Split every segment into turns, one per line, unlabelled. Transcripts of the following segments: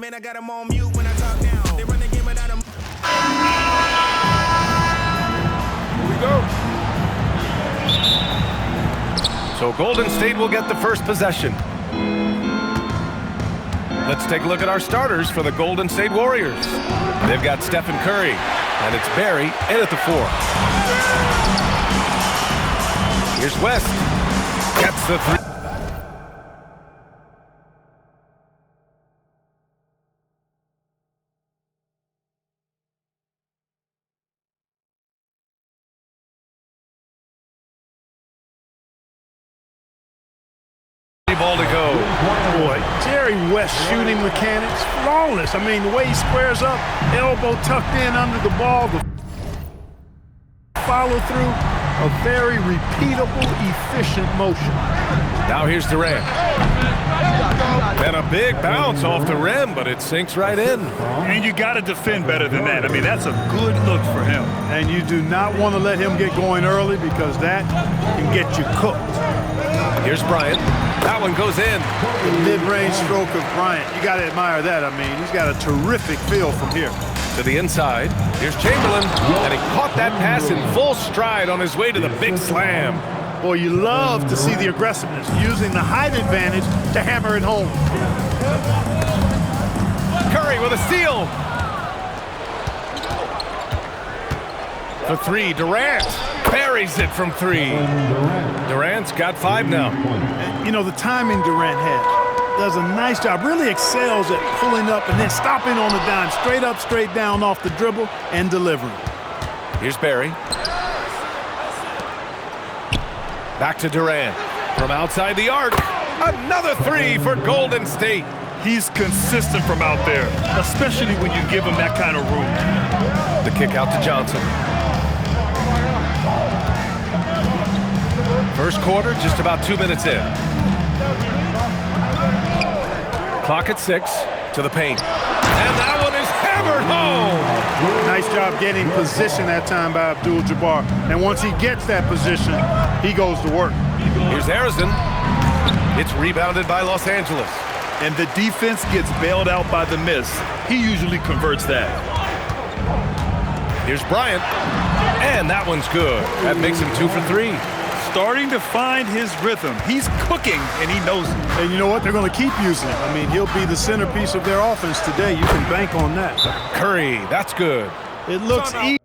Man, I got them on mute when I talk down. They run the game without them.
Here we go. So Golden State will get the first possession. Let's take a look at our starters for the Golden State Warriors. They've got Stephen Curry, and it's Barry in at the 4. Here's West. Gets the 3. Ball to go.
Boy, Jerry West shooting mechanics, flawless. I mean, the way he squares up, elbow tucked in under the ball, the follow through, a very repeatable, efficient motion.
Now here's Durant. And a big bounce off the rim, but it sinks right in.
And you got to defend better than that. I mean, that's a good look for him.
And you do not want to let him get going early because that can get you cooked.
Here's Bryant. That one goes in.
The mid-range stroke of Bryant. You got to admire that. I mean, he's got a terrific feel from here.
To the inside. Here's Chamberlain. And he caught that pass in full stride on his way to the big slam.
Boy, you love to see the aggressiveness, using the height advantage to hammer it home.
Curry with a steal. For 3, Durant buries it from 3. Durant's got 5 now.
And, you know, the timing Durant has does a nice job, really excels at pulling up and then stopping on the dime, straight up, straight down off the dribble and delivering.
Here's Barry. Back to Durant. From outside the arc. Another 3 for Golden State.
He's consistent from out there, especially when you give him that kind of room.
The kick out to Johnson. First quarter, just about 2 minutes in. Clock at 6, to the paint. And that one is hammered home!
Nice job getting position that time by Abdul-Jabbar. And once he gets that position, he goes to work.
Here's Harrison. It's rebounded by Los Angeles.
And the defense gets bailed out by the miss. He usually converts that.
Here's Bryant. And that one's good. That makes him 2 for 3.
Starting to find his rhythm. He's cooking, and he knows it.
And you know what? They're going to keep using him. I mean, he'll be the centerpiece of their offense today. You can bank on that.
Curry, that's good.
It looks easy.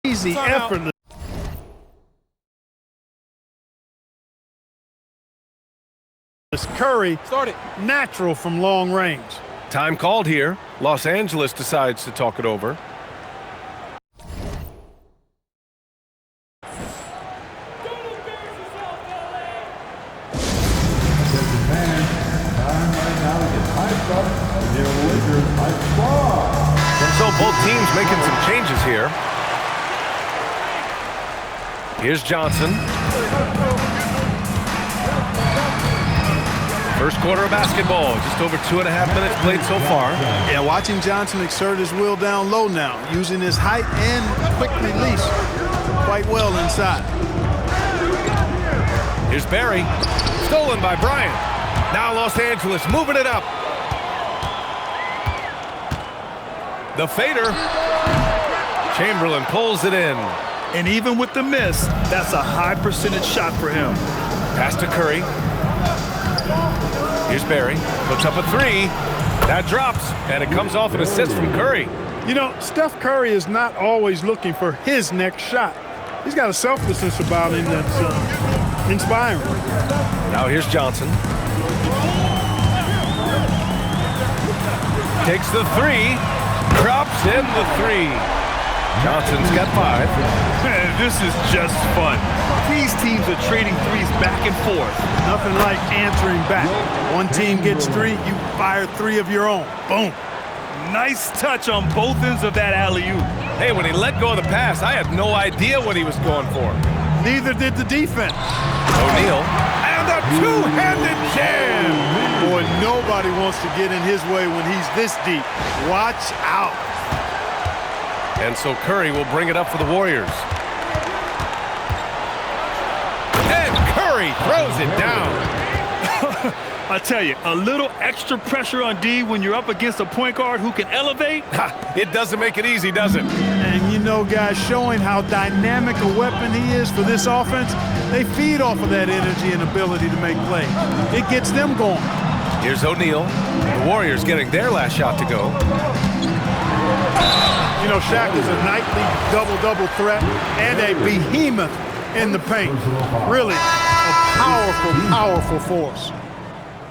Easy, effortless. Curry, natural from long range.
Time called here. Los Angeles decides to talk it over. So both teams making some changes here. Here's Johnson. First quarter of basketball, just over 2.5 minutes played so far.
Yeah, watching Johnson exert his will down low now, using his height and quick release quite well inside.
Here's Barry, stolen by Bryant. Now Los Angeles moving it up. The fader. Chamberlain pulls it in.
And even with the miss, that's a high percentage shot for him.
Pass to Curry. Here's Barry. Puts up a three. That drops, and it comes off an assist from Curry.
You know, Steph Curry is not always looking for his next shot. He's got a selflessness about him that's inspiring.
Now here's Johnson. Takes the three. Drops in the three. Johnson's got 5.
Man, this is just fun. These teams are trading threes back and forth.
Nothing like answering back. One team gets 3, you fire 3 of your own. Boom.
Nice touch on both ends of that alley-oop.
Hey, when he let go of the pass, I had no idea what he was going for.
Neither did the defense.
O'Neal. And a two-handed jam.
Boy, nobody wants to get in his way when he's this deep. Watch out.
And so Curry will bring it up for the Warriors. And Curry throws it down.
I tell you, a little extra pressure on D when you're up against a point guard who can elevate.
It doesn't make it easy, does it?
And you know, guys, showing how dynamic a weapon he is for this offense, they feed off of that energy and ability to make plays. It gets them going.
Here's O'Neal. The Warriors getting their last shot to go.
You know, Shaq is a nightly double-double threat and a behemoth in the paint. Really a powerful, powerful force.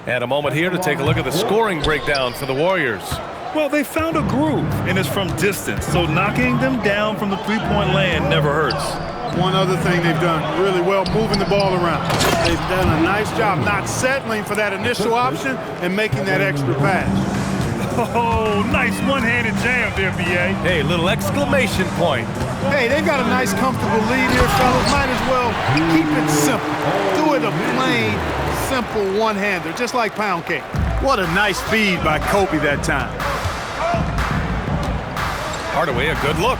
And a moment here to take a look at the scoring breakdown for the Warriors.
Well, they found a groove, and it's from distance, so knocking them down from the three-point land never hurts.
One other thing they've done really well, moving the ball around. They've done a nice job not settling for that initial option and making that extra pass.
Oh, nice one-handed jam there, B.A.
Hey, little exclamation point.
Hey, they've got a nice, comfortable lead here, fellas. Might as well keep it simple. Do it a plain, simple one-hander, just like pound cake. What a nice feed by Kobe that time.
Hardaway, a good look.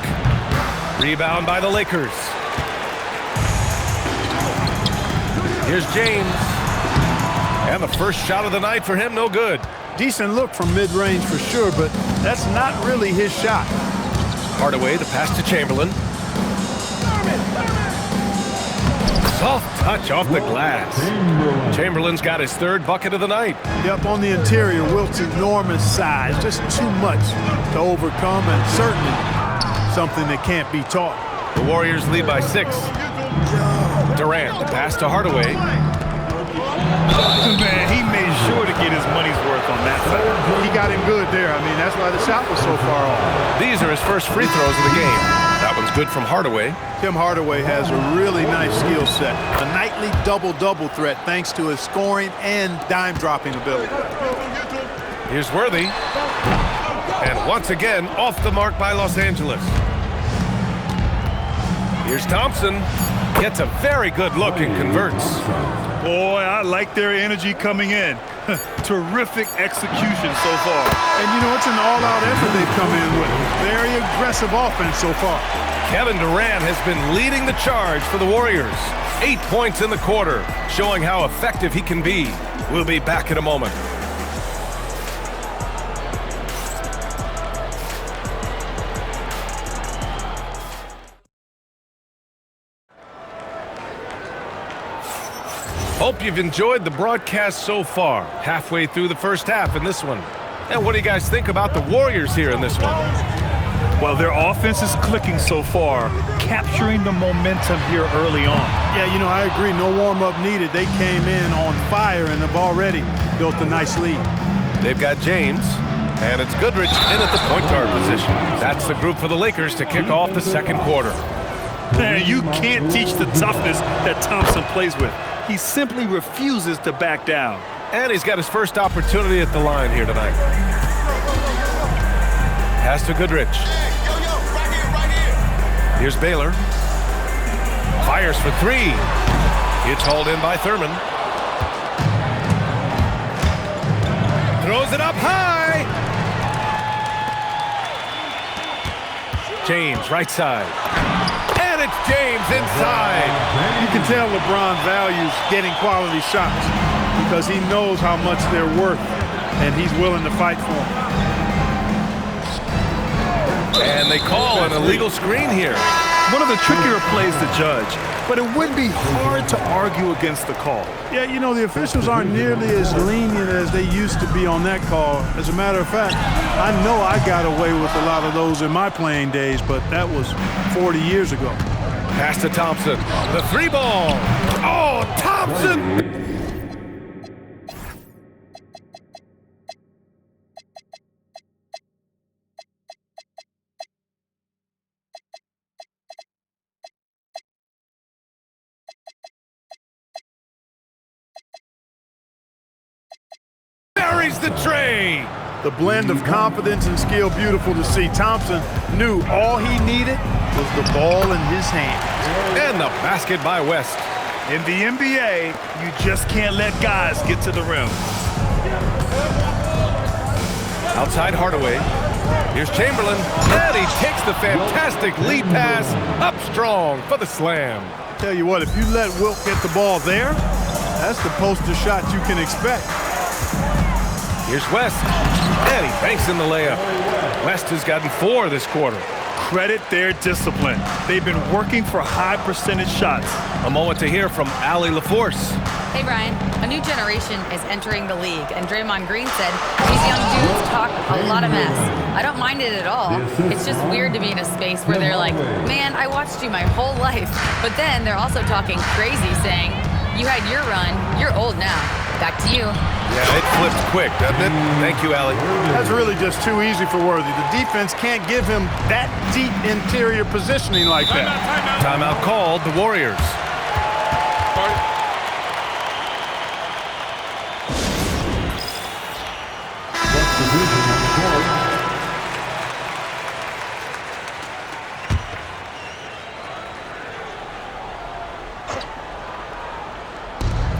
Rebound by the Lakers. Here's James. And the first shot of the night for him, no good.
Decent look from mid-range for sure, but that's not really his shot.
Hardaway, the pass to Chamberlain. Soft touch off the glass. Chamberlain's got his 3rd bucket of the night.
Yep, on the interior, Wilt's enormous size. Just too much to overcome, and certainly something that can't be taught.
The Warriors lead by 6. Durant, the pass to Hardaway.
Man, he made sure to get his money's worth on that side.
He got him good there. I mean, that's why the shot was so far off.
These are his first free throws of the game. That one's good from Hardaway.
Tim Hardaway has a really nice skill set. A nightly double-double threat thanks to his scoring and dime-dropping ability.
Here's Worthy. And once again, off the mark by Los Angeles. Here's Thompson. Gets a very good look and converts.
Boy, I like their energy coming in. Terrific execution so far.
And you know, it's an all-out effort they've come in with. Very aggressive offense so far.
Kevin Durant has been leading the charge for the Warriors. 8 points in the quarter, showing how effective he can be. We'll be back in a moment. Hope you've enjoyed the broadcast so far. Halfway through the first half in this one. And what do you guys think about the Warriors here in this one?
Well, their offense is clicking so far, capturing the momentum here early on.
Yeah, you know, I agree. No warm-up needed. They came in on fire and have already built a nice lead.
They've got James, and it's Goodrich in at the point guard position. That's the group for the Lakers to kick off the second quarter.
Man, you can't teach the toughness that Thompson plays with. He simply refuses to back down.
And he's got his first opportunity at the line here tonight. Pass to Goodrich. Here's Baylor. Fires for 3. It's hauled in by Thurman. throws it up high. James, right side. And it's James inside.
You can tell LeBron values getting quality shots because he knows how much they're worth, and he's willing to fight for them.
And they call an illegal screen here.
One of the trickier plays to judge, but it would be hard to argue against the call.
Yeah, you know, the officials aren't nearly as lenient as they used to be on that call. As a matter of fact, I know I got away with a lot of those in my playing days, but that was 40 years ago.
Pass to Thompson. The three ball. Oh, Thompson! Buries the tray.
The blend of confidence and skill, beautiful to see. Thompson knew all he needed was the ball in his hand.
And the basket by West.
In the NBA, you just can't let guys get to the rim.
Outside Hardaway. Here's Chamberlain. And he takes the fantastic lead pass up strong for the slam.
Tell you what, if you let Wilt get the ball there, that's the poster shot you can expect.
Here's West. And he banks in the layup. West has gotten 4 this quarter.
Credit their discipline. They've been working for high percentage shots.
A moment to hear from Allie LaForce.
Hey, Brian. A new generation is entering the league, and Draymond Green said these young dudes talk a lot of mess. I don't mind it at all. It's just weird to be in a space where they're like, man, I watched you my whole life. But then they're also talking crazy, saying, you had your run, you're old now. Back to you.
Yeah, it flipped quick, doesn't it? Thank you, Allie.
That's really just too easy for Worthy. The defense can't give him that deep interior positioning like that.
Timeout called, the Warriors.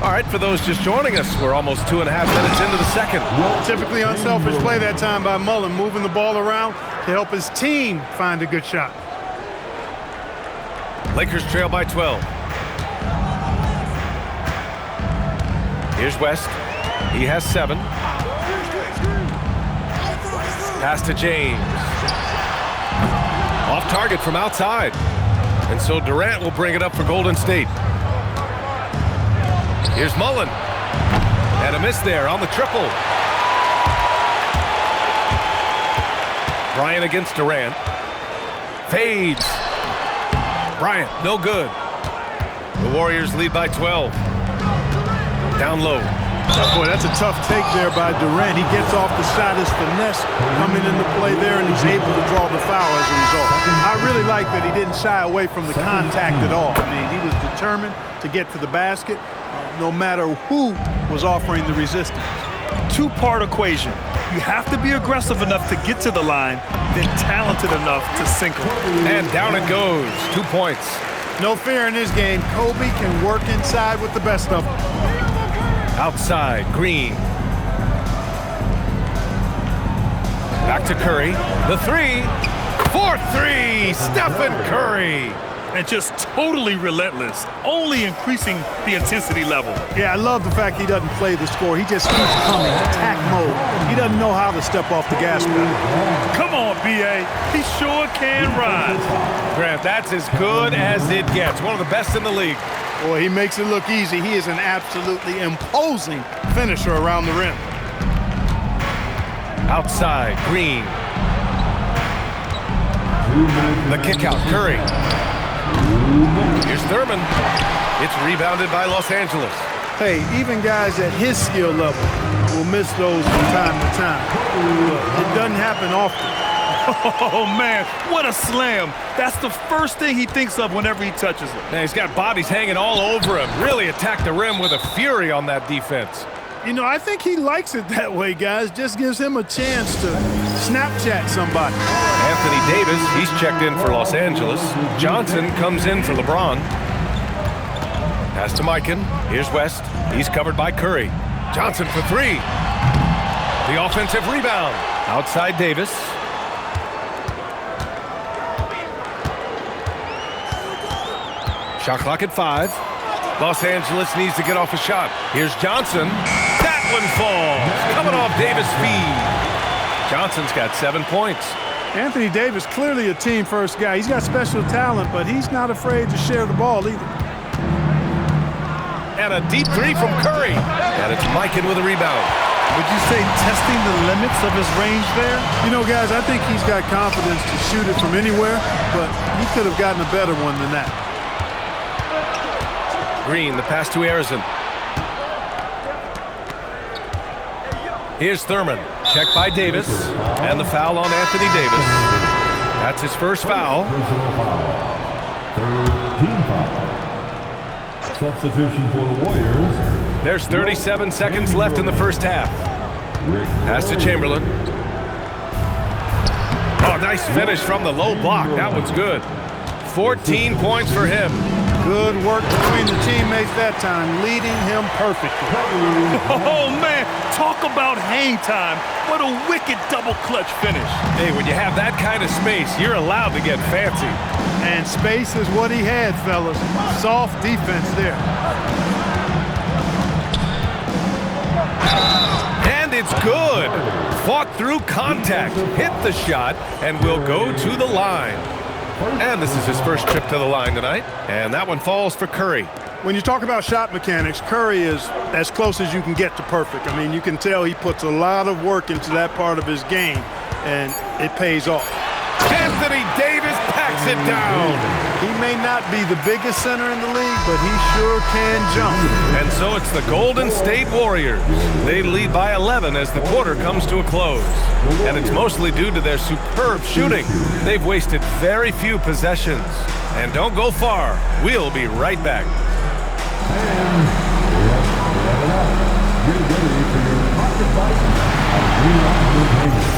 All right, for those just joining us, we're almost 2.5 minutes into the second.
Typically unselfish play that time by Mullen, moving the ball around to help his team find a good shot.
Lakers trail by 12. Here's West. He has 7. Pass to James. Off target from outside. And so Durant will bring it up for Golden State. Here's Mullen. And a miss there on the triple. Bryant against Durant. Fades. Bryant, no good. The Warriors lead by 12. Down low.
Oh, boy, that's a tough take there by Durant. He gets off the shot, his finesse coming into play there, and he's able to draw the foul as a result. I really like that he didn't shy away from the contact at all. I mean, he was determined to get to the basket, no matter who was offering the resistance.
Two-part equation. You have to be aggressive enough to get to the line, then talented enough to sink them.
And down it goes. 2 points.
No fear in this game. Kobe can work inside with the best of them.
Outside, Green. Back to Curry. The 3. 4-3. Stephen Curry.
And just totally relentless, only increasing the intensity level.
Yeah, I love the fact he doesn't play the score. He just keeps coming, attack mode. He doesn't know how to step off the gas pedal.
Come on, B.A. He sure can rise.
Grant, that's as good as it gets. One of the best in the league.
Boy, he makes it look easy. He is an absolutely imposing finisher around the rim.
Outside, Green. The kick out, Curry. Here's Thurman. It's rebounded by Los Angeles.
Hey, even guys at his skill level will miss those from time to time. It doesn't happen often.
Oh, man, what a slam. That's the first thing he thinks of whenever he touches it.
Man, he's got bodies hanging all over him. Really attacked the rim with a fury on that defense.
You know, I think he likes it that way, guys. Just gives him a chance to Snapchat somebody.
Anthony Davis, he's checked in for Los Angeles. Johnson comes in for LeBron. Pass to Mikan. Here's West. He's covered by Curry. Johnson for 3. The offensive rebound. Outside Davis. Shot clock at 5. Los Angeles needs to get off a shot. Here's Johnson. That one falls. Coming off Davis' feed. Johnson's got 7 points.
Anthony Davis, clearly a team-first guy. He's got special talent, but he's not afraid to share the ball either.
And a deep 3 from Curry. And it's Mikan with a rebound.
Would you say testing the limits of his range there?
You know, guys, I think he's got confidence to shoot it from anywhere, but he could have gotten a better one than that.
Green, the pass to Harrison. Here's Thurman. Checked by Davis. And the foul on Anthony Davis. That's his first foul.
Team foul. Substitution for the Warriors.
There's 37 seconds left in the first half. Pass to Chamberlain. Oh, nice finish from the low block. That one's good. 14 points for him.
Good work between the teammates that time, leading him perfectly.
Oh, man, talk about hang time. What a wicked double clutch finish.
Hey, when you have that kind of space, you're allowed to get fancy.
And space is what he had, fellas. Soft defense there.
And it's good. Fought through contact, hit the shot, and will go to the line. And this is his first trip to the line tonight. And that one falls for Curry.
When you talk about shot mechanics, Curry is as close as you can get to perfect. I mean, you can tell he puts a lot of work into that part of his game, and it pays off.
Anthony Davis packs it down.
He may not be the biggest center in the league, but he sure can jump.
And so it's the Golden State Warriors. They lead by 11 as the quarter comes to a close. And it's mostly due to their superb shooting. They've wasted very few possessions. And don't go far. We'll be right back.
Get ready for your pocket bite of Green Entertainment.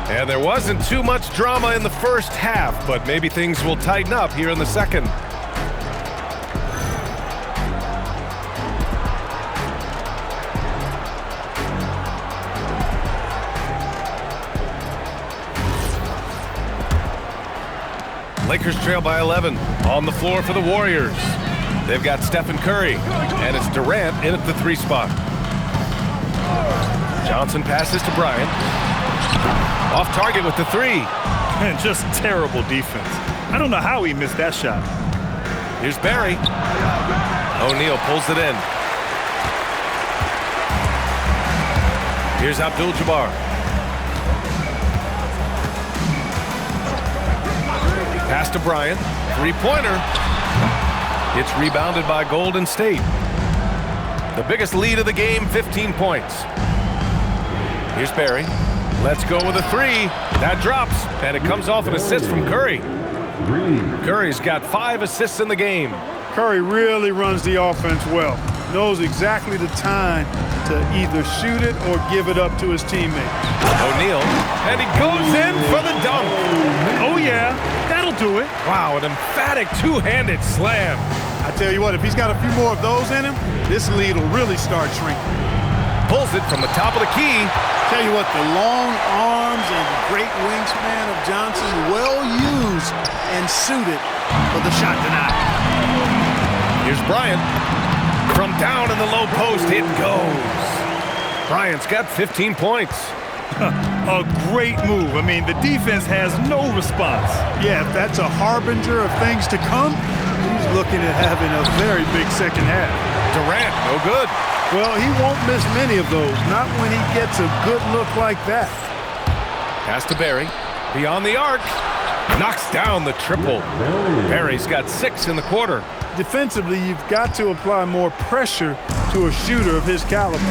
And there wasn't too much drama in the first half, but maybe things will tighten up here in the second. Lakers trail by 11 on the floor for the Warriors. They've got Stephen Curry, and it's Durant in at the 3 spot. Johnson passes to Bryant. Off target with the 3.
And just terrible defense. I don't know how he missed that shot.
Here's Barry. O'Neal pulls it in. Here's Abdul-Jabbar. Pass to Bryant. 3-pointer. It's rebounded by Golden State. The biggest lead of the game, 15 points. Here's Barry. Let's go with a 3. That drops, and it comes off an assist from Curry. Curry's got 5 assists in the game.
Curry really runs the offense well. Knows exactly the time to either shoot it or give it up to his teammates.
O'Neal, and he goes in for the dunk.
Oh, yeah, that'll do it.
Wow, an emphatic two-handed slam.
I tell you what, if he's got a few more of those in him, this lead will really start shrinking.
Pulls it from the top of the key.
Tell you what, the long arms and great wingspan of Johnson, well used and suited for the shot denied.
Here's Bryant. From down in the low post, it goes. Bryant's got 15 points.
A great move. I mean, the defense has no response.
Yeah, if that's a harbinger of things to come, he's looking at having a very big second half.
Durant, no good.
Well, he won't miss many of those, not when he gets a good look like that.
Pass to Barry. Beyond the arc. Knocks down the triple. Barry's got 6 in the quarter.
Defensively, you've got to apply more pressure to a shooter of his caliber.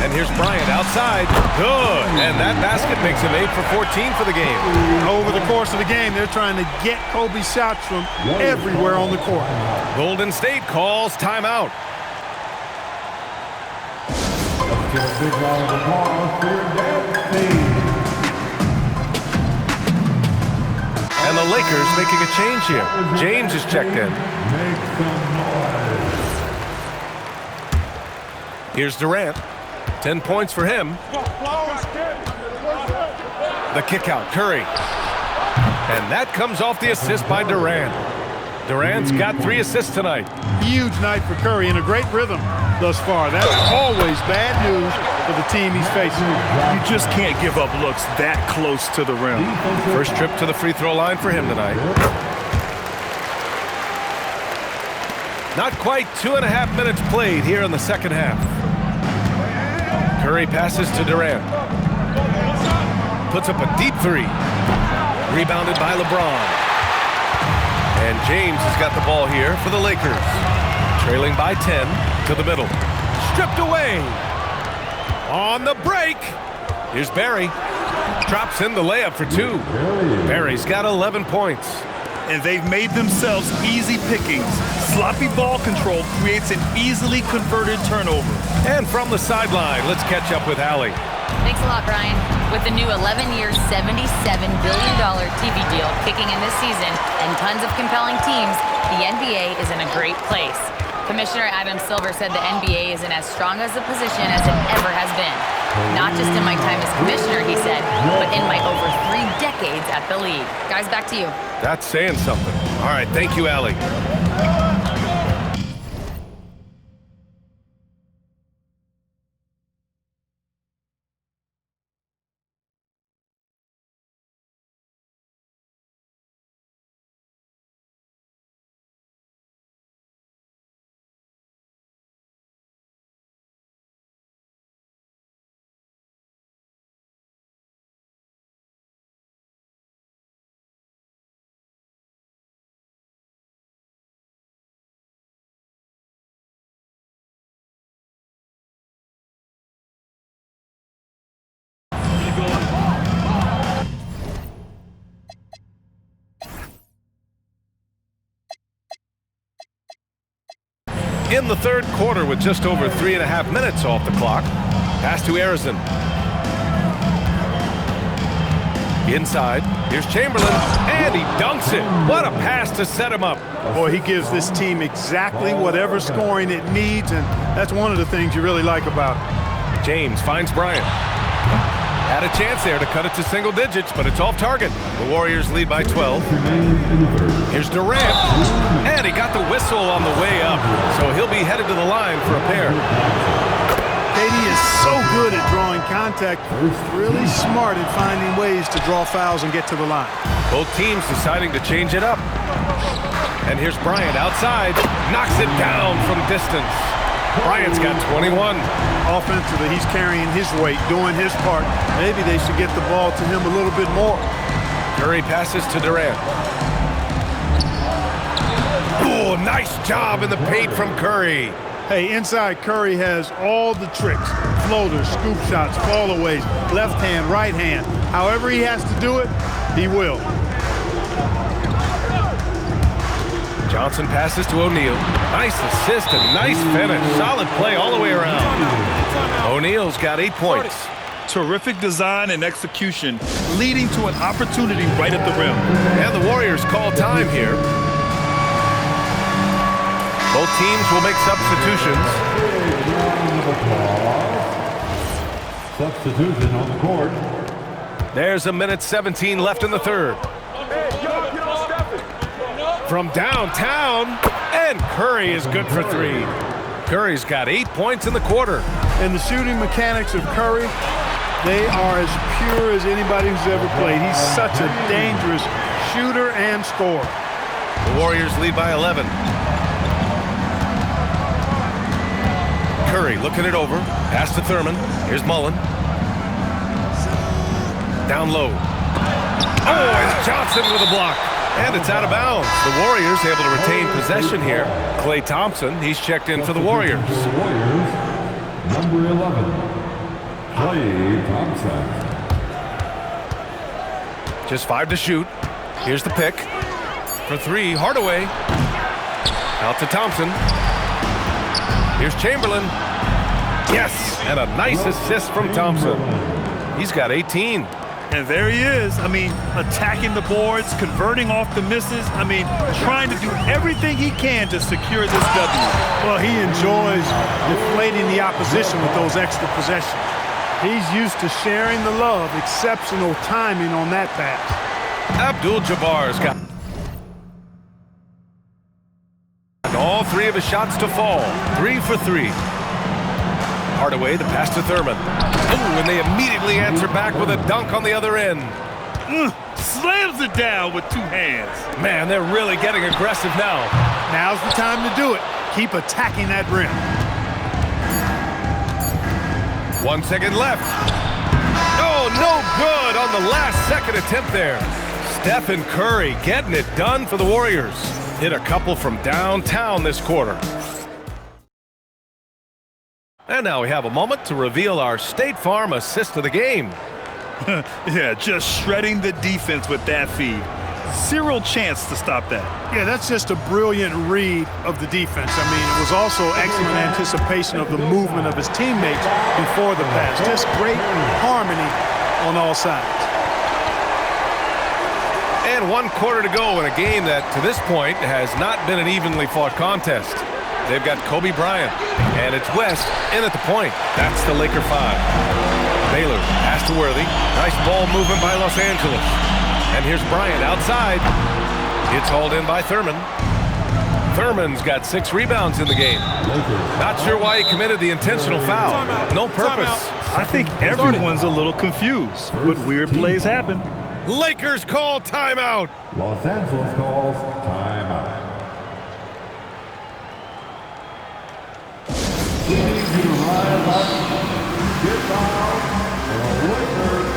And here's Bryant outside. Good. And that basket makes him 8 for 14 for the game.
Over the course of the game, they're trying to get Kobe shots from everywhere on the court.
Golden State calls timeout.
Let's give a big round of applause for your dance team.
And the Lakers making a change here. James is checked in.
Make some noise.
Here's Durant. 10 points for him. The kick out, Curry. And that comes off the assist by Durant. Durant's got 3 assists tonight.
Huge night for Curry in a great rhythm thus far. That's always bad news for the team he's facing.
You just can't give up looks that close to the rim.
First trip to the free throw line for him tonight. Not quite 2.5 minutes played here in the second half. Curry passes to Durant. Puts up a deep 3. Rebounded by LeBron. And James has got the ball here for the Lakers. Trailing by 10 to the middle. Stripped away. On the break. Here's Barry. Drops in the layup for 2. Barry's got 11 points.
And they've made themselves easy pickings. Sloppy ball control creates an easily converted turnover.
And from the sideline, let's catch up with Allie.
Thanks a lot, Brian. With the new 11-year, $77 billion TV deal kicking in this season and tons of compelling teams, the NBA is in a great place. Commissioner Adam Silver said the NBA is in as strong as a position as it ever has been. Not just in my time as commissioner, he said, but in my over 3 decades at the league. Guys, back to you.
That's saying something. All right, thank you, Allie. In the third quarter with just over 3.5 minutes off the clock. Pass to Arizon. Inside. Here's Chamberlain. And he dunks it. What a pass to set him up.
Boy, he gives this team exactly whatever scoring it needs, and that's one of the things you really like about it.
James finds Bryant. Had a chance there to cut it to single digits, but it's off target. The Warriors lead by 12. Here's Durant. And he got the whistle on the way up, so he'll be headed to the line for a pair.
KD is so good at drawing contact, really smart at finding ways to draw fouls and get to the line.
Both teams deciding to change it up. And here's Bryant outside. Knocks it down from distance. Bryant's got 21.
Offensively, he's carrying his weight, doing his part. Maybe they should get the ball to him a little bit more.
Curry passes to Durant. Oh, nice job in the paint from Curry.
Hey, inside Curry has all the tricks. Floaters, scoop shots, fallaways, left hand, right hand. However he has to do it, he will.
Johnson passes to O'Neal. Nice assist and nice finish. Solid play all the way around. O'Neal's got 8 points.
Terrific design and execution, leading to an opportunity right at the rim.
And the Warriors call time here. Both teams will make substitutions.
Substitution on the court.
There's 1:17 left in the third. From downtown, and Curry is good for 3. Curry's got 8 points in the quarter.
And the shooting mechanics of Curry, they are as pure as anybody who's ever played. He's such a dangerous shooter and scorer.
The Warriors lead by 11. Curry looking it over. Pass to Thurman. Here's Mullen. Down low. Oh, it's Johnson with a block. And it's out of bounds. The Warriors able to retain possession here. Klay Thompson, he's checked in for the Warriors.
For the Warriors, number 11, Klay Thompson.
Just 5 to shoot. Here's the pick. For 3, Hardaway. Out to Thompson. Here's Chamberlain. Yes, and a nice assist from Thompson. He's got 18.
And there he is. I mean, attacking the boards, converting off the misses. I mean, trying to do everything he can to secure this W.
Well, he enjoys deflating the opposition with those extra possessions. He's used to sharing the love. Exceptional timing on that pass.
Abdul-Jabbar's got all 3 of his shots to fall. 3 for 3. Hardaway, the pass to Thurman. Oh, and they immediately answer back with a dunk on the other end.
Slams it down with 2 hands.
Man, they're really getting aggressive now.
Now's the time to do it. Keep attacking that rim.
1 second left. Oh, no good on the last second attempt there. Stephen Curry getting it done for the Warriors. Hit a couple from downtown this quarter. And now we have a moment to reveal our State Farm assist of the game.
Yeah, just shredding the defense with that feed. Zero chance to stop that.
Yeah, that's just a brilliant read of the defense. I mean, it was also excellent anticipation of the movement of his teammates before the pass. Just great harmony on all sides.
And 1 quarter to go in a game that, to this point, has not been an evenly fought contest. They've got Kobe Bryant, and it's West in at the point. That's the Laker 5. Baylor, pass to Worthy. Nice ball movement by Los Angeles. And here's Bryant outside. It's hauled in by Thurman. Thurman's got 6 rebounds in the game. Not sure why he committed the intentional foul. No purpose.
I think everyone's a little confused, but weird plays happen.
Lakers call timeout.
Los Angeles calls timeout. We need you to rise up, get down, and a Lakers.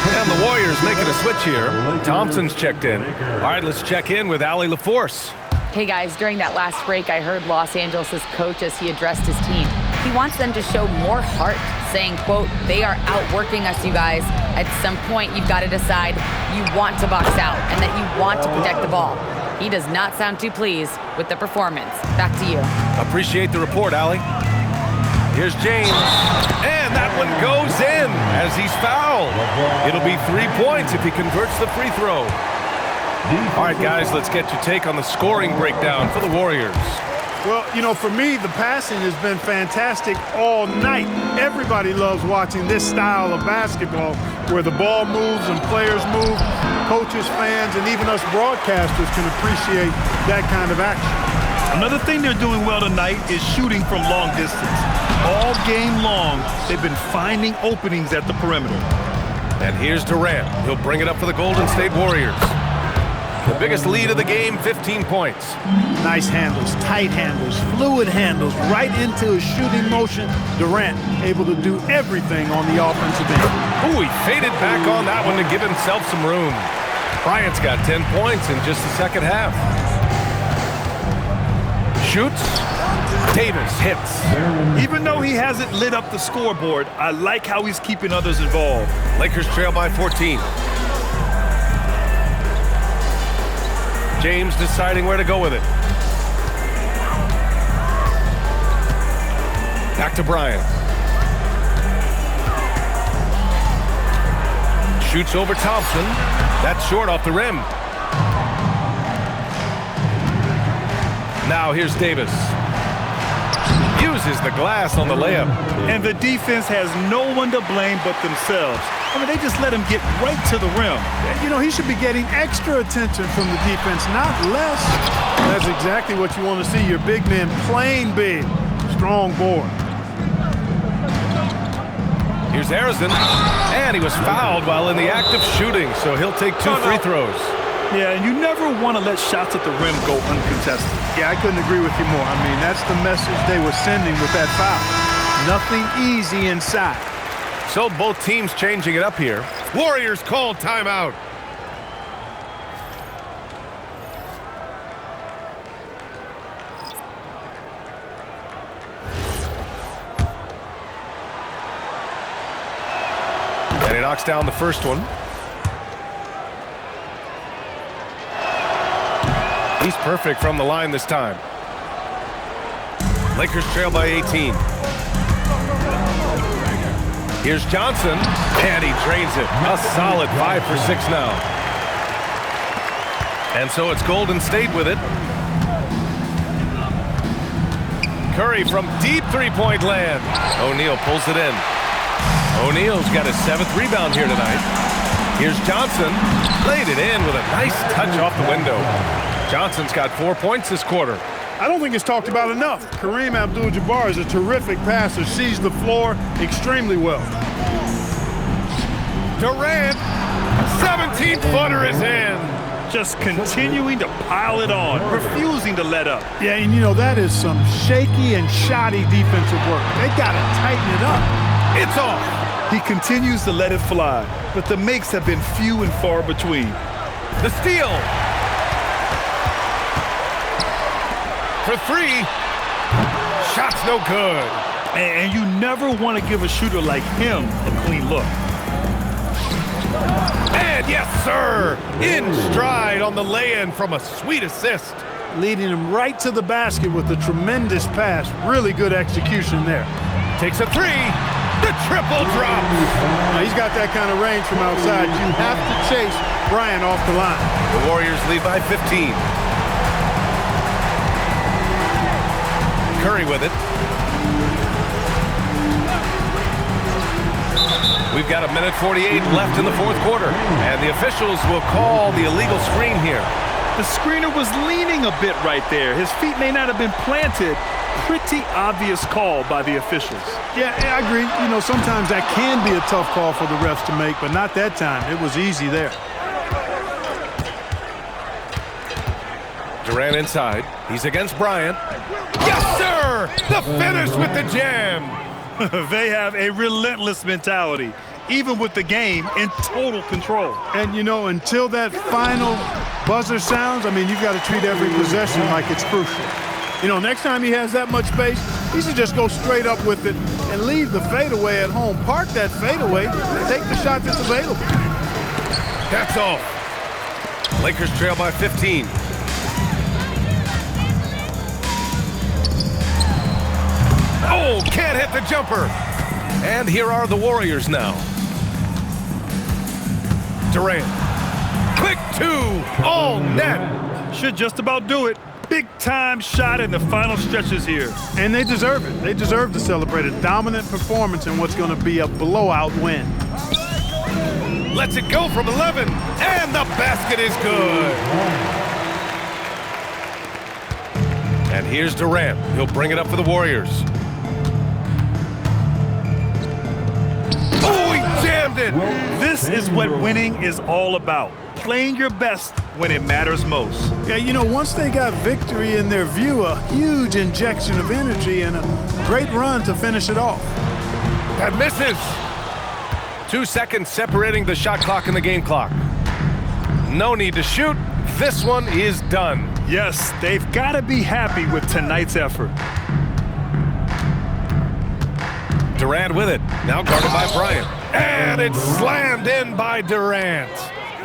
And the Warriors making a switch here. Thompson's checked in. All right, let's check in with Allie LaForce.
Hey guys, during that last break, I heard Los Angeles' coach as he addressed his team. He wants them to show more heart, saying, quote, they are outworking us, you guys. At some point, you've got to decide you want to box out and that you want to protect the ball. He does not sound too pleased with the performance. Back to you.
Appreciate the report, Allie. Here's James. And that one goes in as he's fouled. It'll be 3 points if he converts the free throw. All right, guys, let's get your take on the scoring breakdown for the Warriors.
Well, you know, for me, the passing has been fantastic all night. Everybody loves watching this style of basketball where the ball moves and players move. Coaches, fans, and even us broadcasters can appreciate that kind of action.
Another thing they're doing well tonight is shooting from long distance. All game long, they've been finding openings at the perimeter.
And here's Durant. He'll bring it up for the Golden State Warriors. The biggest lead of the game, 15 points.
Nice handles, tight handles, fluid handles, right into his shooting motion. Durant able to do everything on the offensive end.
Ooh, he faded back on that one to give himself some room. Bryant's got 10 points in just the second half. Shoots. Davis hits.
Even though he hasn't lit up the scoreboard, I like how he's keeping others involved.
Lakers trail by 14. James deciding where to go with it. Back to Bryant. Shoots over Thompson. That's short off the rim. Now here's Davis. Uses the glass on the layup.
And the defense has no one to blame but themselves. I mean, they just let him get right to the rim.
You know, he should be getting extra attention from the defense, not less. That's exactly what you want to see, your big men playing big. Strong board.
Here's Harrison. And he was fouled while in the act of shooting, so he'll take 2 free throws.
Yeah, and you never want to let shots at the rim go uncontested.
Yeah, I couldn't agree with you more. I mean, that's the message they were sending with that foul. Nothing easy inside.
So both teams changing it up here. Warriors call timeout. And he knocks down the first one. He's perfect from the line this time. Lakers trail by 18. Here's Johnson, and he drains it. A solid 5 for 6 now. And so it's Golden State with it. Curry from deep three-point land. O'Neal pulls it in. O'Neal's got his 7th rebound here tonight. Here's Johnson. Laid it in with a nice touch off the window. Johnson's got 4 points this quarter.
I don't think it's talked about enough. Kareem Abdul-Jabbar is a terrific passer, sees the floor extremely well.
Durant, 17-footer is in.
Just continuing to pile it on, refusing to let up.
Yeah, and you know, that is some shaky and shoddy defensive work. They got to tighten it up.
It's off.
He continues to let it fly, but the makes have been few and far between.
The steal. For 3. Shot's no good.
And you never want to give a shooter like him a clean look.
And yes, sir, in stride on the lay-in from a sweet assist.
Leading him right to the basket with a tremendous pass. Really good execution there.
Takes a 3. The triple drop.
Now, he's got that kind of range from outside. You have to chase Bryant off the line.
The Warriors lead by 15. Curry with it. We've got 1:48 left in the fourth quarter, and the officials will call the illegal screen here.
The screener was leaning a bit right there. His feet may not have been planted. Pretty obvious call by the officials.
Yeah, I agree. You know, sometimes that can be a tough call for the refs to make, but not that time. It was easy there.
Durant inside. He's against Bryant. Yes, sir! The finish with the jam.
They have a relentless mentality, even with the game in total control.
And, you know, until that final buzzer sounds, I mean, you've got to treat every possession like it's crucial. You know, next time he has that much space, he should just go straight up with it and leave the fadeaway at home. Park that fadeaway and take the shot that's available.
That's all. Lakers trail by 15. Oh, can't hit the jumper. And here are the Warriors now. Durant. Quick 2. All net.
Should just about do it. Big-time shot in the final stretches here.
And they deserve it. They deserve to celebrate a dominant performance in what's going to be a blowout win.
Lets it go from 11. And the basket is good. And here's Durant. He'll bring it up for the Warriors. Oh, he jammed it.
This is what winning is all about. Playing your best when it matters most.
Yeah, you know, once they got victory in their view, a huge injection of energy and a great run to finish it off.
That misses. 2 seconds separating the shot clock and the game clock. No need to shoot. This one is done.
Yes, they've got to be happy with tonight's effort.
Durant with it. Now guarded by Bryant. And it's slammed in by Durant.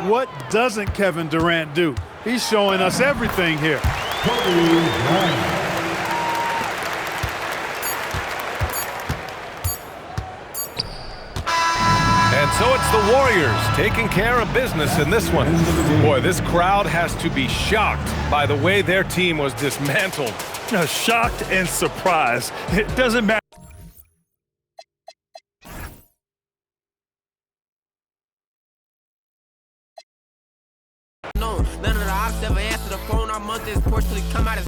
What doesn't Kevin Durant do? He's showing us everything here.
And so it's the Warriors taking care of business in this one. Boy, this crowd has to be shocked by the way their team was dismantled.
Shocked and surprised. It doesn't matter.
None of the ops ever answer the phone. Our month is partially come out as